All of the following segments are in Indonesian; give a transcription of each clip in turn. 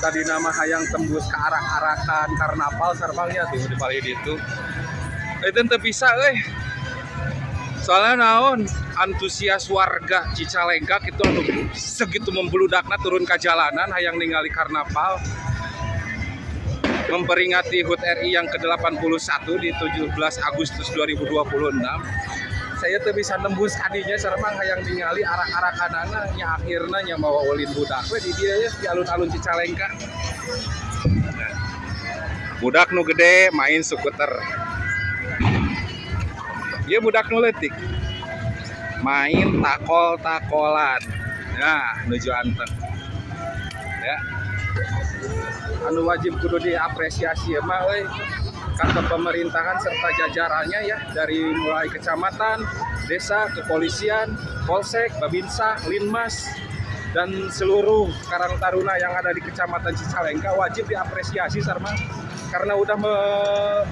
tadi nama hayang tembus ke arak-arakan karnaval sarbalnya tuh di balik itu. Itu teu bisa soalnya naon antusias warga Cicalengka itu anu segitu membeludakna turun ke jalanan hayang ningali karnaval memperingati HUT RI yang ke-81 di 17 Agustus 2026. Saya tuh bisa nembus kadinya sareng hayang ningali arak-arakanana nya akhirna nya bawa ulin budak we di dieu di alun-alun Cicalengka. Budak nu gede main skuter. Ieu budak nu leutik main takol-takolan. Nah, nuju anteng. Ya. Anu wajib kudu diapresiasi mah kantor pemerintahan serta jajarannya ya, dari mulai kecamatan, desa, kepolisian, polsek, babinsa, linmas, dan seluruh Karang Taruna yang ada di Kecamatan Cicalengka wajib diapresiasi Sarma, karena udah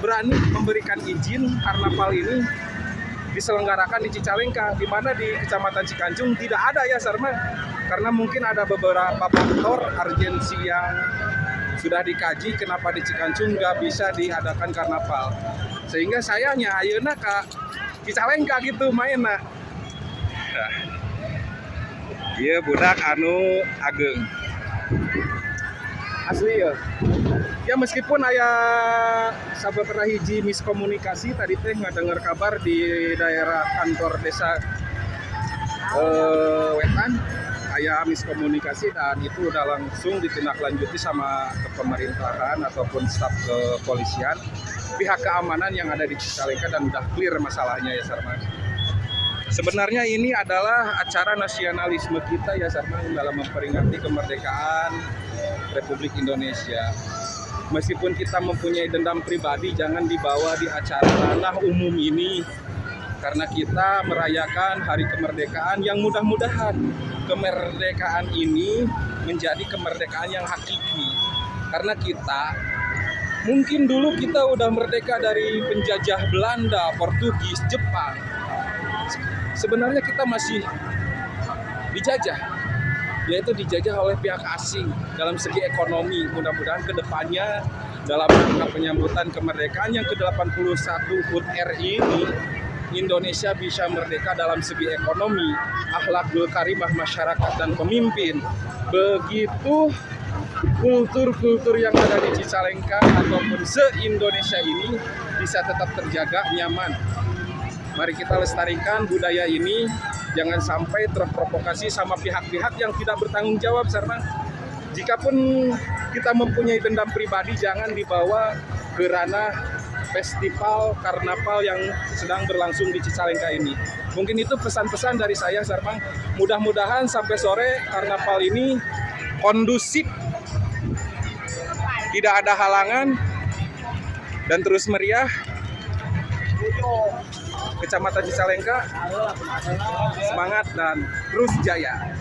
berani memberikan izin karnaval ini diselenggarakan di Cicalengka, di mana di Kecamatan Cikanjung tidak ada ya Sarma, karena mungkin ada beberapa faktor urgensi yang sudah dikaji kenapa di Cikanjung nggak bisa diadakan karnaval, sehingga sayanya ayeuna ka Cicalengka gitu main nah. Iya budak anu ageng asli ya. Ya meskipun aya sababaraha hiji miskomunikasi tadi teh ngadengar kabar di daerah kantor desa Wetan aya miskomunikasi dan itu udah langsung ditindaklanjuti sama kepemerintahan ataupun staf kepolisian, pihak keamanan yang ada di Cicalengka, dan udah clear masalahnya ya Sarman. Sebenarnya ini adalah acara nasionalisme kita ya Sarman dalam memperingati kemerdekaan Republik Indonesia. Meskipun kita mempunyai dendam pribadi, jangan dibawa di acara ranah umum ini, karena kita merayakan hari kemerdekaan yang mudah-mudahan kemerdekaan ini menjadi kemerdekaan yang hakiki. Karena kita mungkin dulu kita udah merdeka dari penjajah Belanda, Portugis, Jepang. Sebenarnya kita masih dijajah, yaitu dijajah oleh pihak asing dalam segi ekonomi. Mudah-mudahan kedepannya dalam rangka penyambutan kemerdekaan yang ke-81 HUT RI ini, Indonesia bisa merdeka dalam segi ekonomi, akhlakul karimah masyarakat dan pemimpin. Begitu kultur-kultur yang ada di Cicalengka ataupun se-Indonesia ini bisa tetap terjaga nyaman. Mari kita lestarikan budaya ini, jangan sampai terprovokasi sama pihak-pihak yang tidak bertanggung jawab Sarman. Jikapun kita mempunyai dendam pribadi, jangan dibawa ke ranah festival karnaval yang sedang berlangsung di Cicalengka ini. Mungkin itu pesan-pesan dari saya Sarman. Mudah-mudahan sampai sore karnaval ini kondusif, tidak ada halangan, dan terus meriah. Kecamatan Cicalengka semangat dan terus jaya.